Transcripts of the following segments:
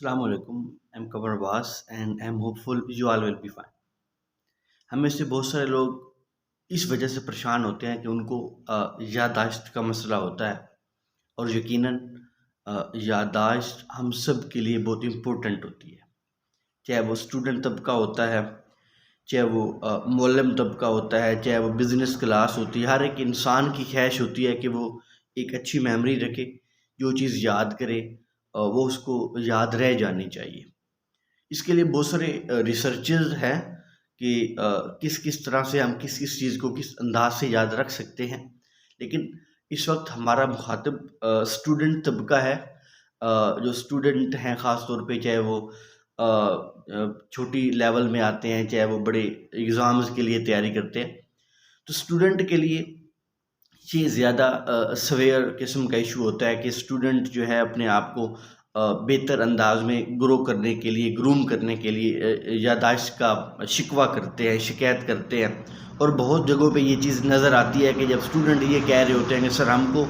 Assalamu alaikum. I'm Kamal Abbas and I'm hopeful you all will be fine. हम में से बहुत सारे लोग इस वजह से परेशान होते हैं कि उनको याददाश्त का मसला होता है और यकीनन याददाश्त हम सब के लिए बहुत इम्पोर्टेंट होती है। चाहे वो स्टूडेंट तबका होता है, चाहे वो मुअल्लिम तबका होता है, चाहे वो बिज़नेस क्लास होती है। हर एक इंसान की ख्वाहिश होती है कि वो एक अच्छी मेमोरी रखे, जो चीज़ याद करे वो उसको याद रह जानी चाहिए। इसके लिए बहुत सारे रिसर्चेज़ हैं कि किस-किस तरह से हम किस-किस चीज़ को किस अंदाज़ से याद रख सकते हैं। लेकिन इस वक़्त हमारा मुख़ातिब स्टूडेंट तबका है। जो स्टूडेंट हैं ख़ास तौर पे, चाहे वो छोटी लेवल में आते हैं, चाहे वो बड़े एग्ज़ाम्स के लिए तैयारी करते हैं। तो स्टूडेंट के लिए ये ज़्यादा सवेयर किस्म का इशू होता है कि स्टूडेंट जो है अपने आप को बेहतर अंदाज में ग्रो करने के लिए, ग्रूम करने के लिए याददाश्त का शिकवा करते हैं, शिकायत करते हैं। और बहुत जगहों पे ये चीज़ नज़र आती है कि जब स्टूडेंट ये कह रहे होते हैं कि सर हमको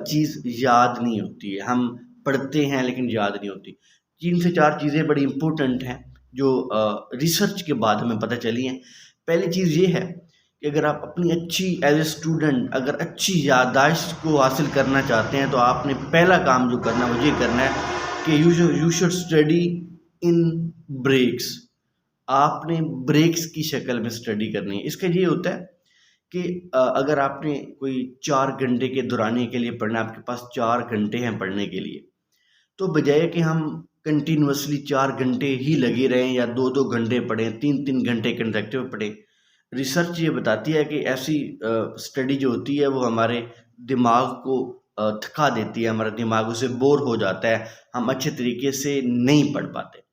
चीज़ याद नहीं होती है, हम पढ़ते हैं लेकिन याद नहीं होती। 3 से 4 चीज़ें बड़ी इम्पोर्टेंट हैं जो रिसर्च के बाद हमें पता चली हैं। पहली चीज़ ये है कि अगर आप अपनी अच्छी एज ए स्टूडेंट अगर अच्छी याददाश्त को हासिल करना चाहते हैं तो आपने पहला काम जो करना है वो ये करना है कि you should study in breaks. आपने ब्रेक्स की शक्ल में स्टडी करनी है। इसका ये होता है कि अगर आपने कोई 4 घंटे के दौरानिए के लिए पढ़ना है, आपके पास 4 घंटे हैं पढ़ने के लिए, तो बजाय कि हम कंटिन्यूअसली 4 घंटे ही लगे रहें या 2-2 घंटे पढ़ें, 3-3 घंटे कंसेक्यूटिव पढ़ें। रिसर्च ये बताती है कि ऐसी स्टडी जो होती है वो हमारे दिमाग को थका देती है, हमारा दिमाग उससे बोर हो जाता है, हम अच्छे तरीके से नहीं पढ़ पाते।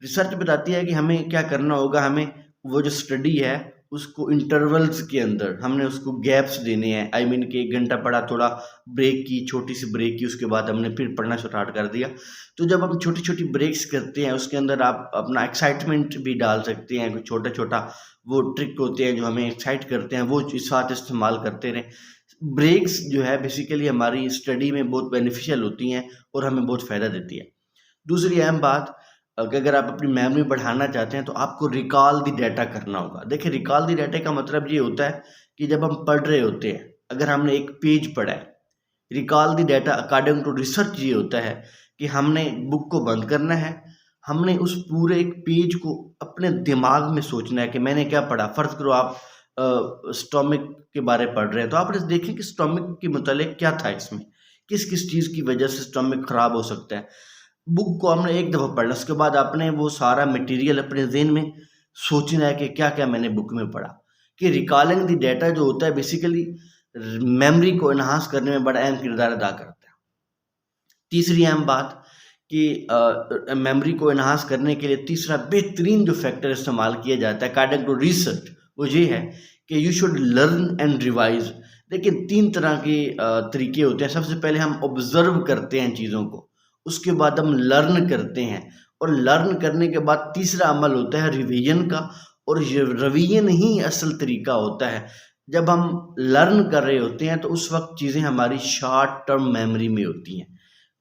रिसर्च बताती है कि हमें क्या करना होगा, हमें वो जो स्टडी है उसको इंटरवल्स के अंदर हमने उसको गैप्स देने हैं। आई मीन कि 1 घंटा पढ़ा, थोड़ा ब्रेक की, छोटी सी ब्रेक की, उसके बाद हमने फिर पढ़ना स्टार्ट कर दिया। तो जब हम छोटी-छोटी ब्रेक्स करते हैं उसके अंदर आप अपना एक्साइटमेंट भी डाल सकते हैं। कुछ छोटा-छोटा वो ट्रिक होते हैं जो हमें एक्साइट करते हैं, वो साथ इस्तेमाल करते रहें। ब्रेक्स जो है बेसिकली हमारी स्टडी में बहुत बेनिफिशियल होती हैं और हमें बहुत फ़ायदा देती है। दूसरी अहम बात कि अगर आप अपनी मेमोरी बढ़ाना चाहते हैं तो आपको रिकॉल द डाटा करना होगा। देखिए, रिकॉल द डाटा का मतलब ये होता है कि जब हम पढ़ रहे होते हैं, अगर हमने एक पेज पढ़ा है, recall the data according to research ये होता है कि हमने बुक को बंद करना है, हमने उस पूरे एक पेज को अपने दिमाग में सोचना है कि मैंने क्या पढ़ा। फ़र्ज़ करो आप स्टोमक के बारे पढ़ रहे हैं, तो आप देखें कि स्टोमक के मुतालिक क्या था इसमें, किस-किस चीज़ की वजह से स्टोमक ख़राब हो सकता है। बुक को हमने एक दफ़ा पढ़ना, उसके बाद आपने वो सारा मटेरियल अपने ज़हन में सोचना है कि क्या-क्या मैंने बुक में पढ़ा। कि रिकॉलिंग द डाटा जो होता है बेसिकली मेमोरी को एनहांस करने में बड़ा अहम किरदार अदा करता है। तीसरी अहम बात कि मेमोरी को एनहांस करने के लिए तीसरा बेहतरीन जो फैक्टर इस्तेमाल किया जाता है अकॉर्डिंग टू रिसर्च, वो ये है कि you should learn and revise. देखिए, 3 तरह के तरीके होते हैं। सबसे पहले हम ऑब्ज़र्व करते हैं चीज़ों को, उसके बाद हम लर्न करते हैं और लर्न करने के बाद तीसरा अमल होता है रिवीजन का। और ये रिवीजन ही असल तरीका होता है। जब हम लर्न कर रहे होते हैं तो उस वक़्त चीज़ें हमारी शॉर्ट टर्म मेमोरी में होती हैं,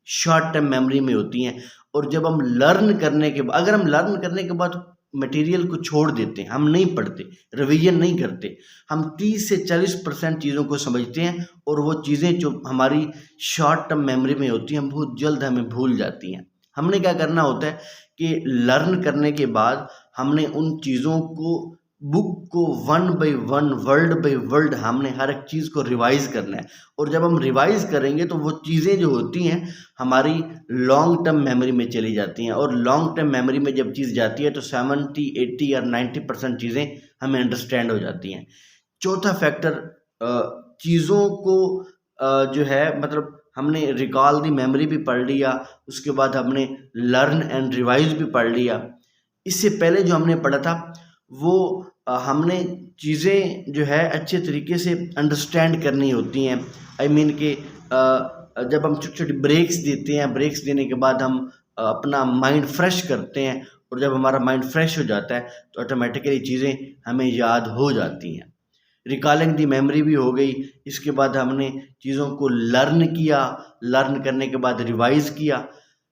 शॉर्ट टर्म मेमोरी में होती हैं। और जब हम लर्न करने के बाद, अगर हम लर्न करने के बाद मटेरियल को छोड़ देते हैं, हम नहीं पढ़ते, रिवीजन नहीं करते, हम 30 से 40% चीज़ों को समझते हैं और वो चीज़ें जो हमारी शॉर्ट टर्म मेमोरी में होती हैं बहुत जल्द हमें भूल जाती हैं। हमने क्या करना होता है कि लर्न करने के बाद हमने उन चीज़ों को, बुक को one by one, word by word हमने हर एक चीज़ को रिवाइज़ करना है। और जब हम रिवाइज़ करेंगे तो वो चीज़ें जो होती हैं हमारी लॉन्ग टर्म मेमोरी में चली जाती हैं। और लॉन्ग टर्म मेमोरी में जब चीज़ जाती है तो 70, 80 और 90% चीज़ें हमें अंडरस्टैंड हो जाती हैं। चौथा फैक्टर, चीज़ों को जो है मतलब हमने रिकॉल दी मेमोरी भी पढ़ लिया, उसके बाद हमने लर्न एंड रिवाइज़ भी पढ़ लिया। इससे पहले जो हमने पढ़ा था वो हमने चीज़ें जो है अच्छे तरीके से अंडरस्टैंड करनी होती हैं। आई मीन कि जब हम छोटी-छोटी ब्रेक्स देते हैं, ब्रेक्स देने के बाद हम अपना माइंड फ्रेश करते हैं और जब हमारा माइंड फ्रेश हो जाता है तो ऑटोमेटिकली चीज़ें हमें याद हो जाती हैं। रिकॉलिंग दी मेमोरी भी हो गई, इसके बाद हमने चीज़ों को लर्न किया, लर्न करने के बाद रिवाइज़ किया।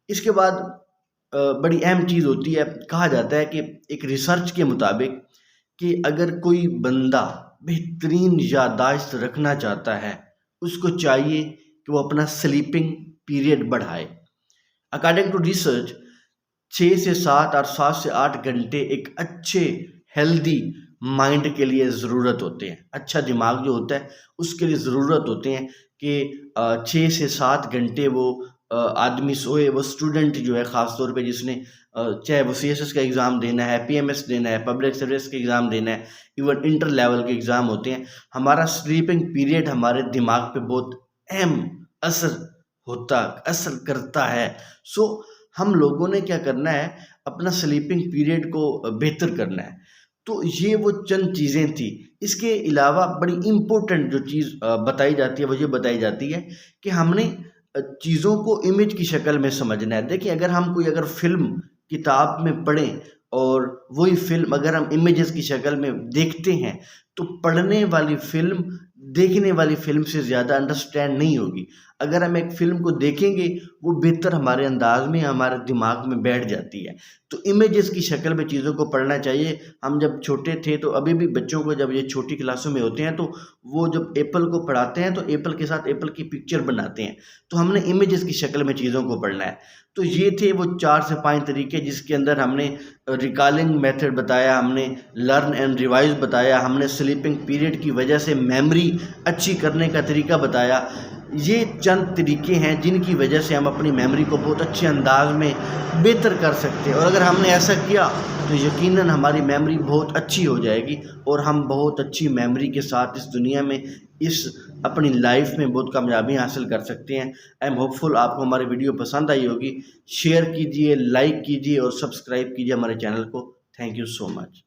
इसके बाद बड़ी अहम चीज़ होती है। कहा जाता है कि एक रिसर्च के मुताबिक कि अगर कोई बंदा बेहतरीन याददाश्त रखना चाहता है, उसको चाहिए कि वो अपना स्लीपिंग पीरियड बढ़ाए। अकॉर्डिंग टू रिसर्च 6 से 7 और 7 से 8 घंटे एक अच्छे हेल्दी माइंड के लिए ज़रूरत होते हैं। अच्छा दिमाग जो होता है उसके लिए ज़रूरत होते हैं कि 6 से 7 घंटे वो आदमी सोए। वो स्टूडेंट जो है ख़ास तौर पे जिसने चाहे वो सीएसएस का एग्ज़ाम देना है, पीएमएस देना है, पब्लिक सर्विस का एग्ज़ाम देना है, इवन इंटर लेवल के एग्ज़ाम होते हैं। हमारा स्लीपिंग पीरियड हमारे दिमाग पे बहुत अहम असर करता है। सो हम लोगों ने क्या करना है, अपना स्लीपिंग पीरियड को बेहतर करना है। तो ये वो चंद चीज़ें थी। इसके अलावा बड़ी इम्पोर्टेंट जो चीज़ बताई जाती है वो ये बताई जाती है कि हमने चीज़ों को इमेज की शक्ल में समझना है। देखिए अगर फ़िल्म किताब में पढ़ें और वही फ़िल्म अगर हम इमेजेस की शक्ल में देखते हैं तो पढ़ने वाली फ़िल्म देखने वाली फ़िल्म से ज़्यादा अंडरस्टैंड नहीं होगी। अगर हम एक फ़िल्म को देखेंगे वो बेहतर हमारे अंदाज में हमारे दिमाग में बैठ जाती है। तो इमेजेस की शक्ल में चीज़ों को पढ़ना चाहिए। हम जब छोटे थे तो अभी भी बच्चों को जब ये छोटी क्लासों में होते हैं तो वो जब एप्पल को पढ़ाते हैं तो एप्पल के साथ एप्पल की पिक्चर बनाते हैं। तो हमने इमेजेस की शक्ल में चीज़ों को पढ़ना है। तो ये थे वो 4 से 5 तरीके जिसके अंदर हमने रिकॉलिंग मेथड बताया, हमने लर्न एंड रिवाइज़ बताया, हमने स्लीपिंग पीरियड की वजह से मेमोरी अच्छी करने का तरीका बताया। ये चंद तरीके हैं जिनकी वजह से हम अपनी मेमोरी को बहुत अच्छे अंदाज में बेहतर कर सकते हैं और अगर हमने ऐसा किया तो यकीनन हमारी मेमोरी बहुत अच्छी हो जाएगी और हम बहुत अच्छी मेमोरी के साथ इस दुनिया में इस अपनी लाइफ में बहुत कामयाबी हासिल कर सकते हैं। आई एम होपफुल आपको हमारी वीडियो पसंद आई होगी। शेयर कीजिए, लाइक कीजिए और सब्सक्राइब कीजिए हमारे चैनल को। Thank you so much.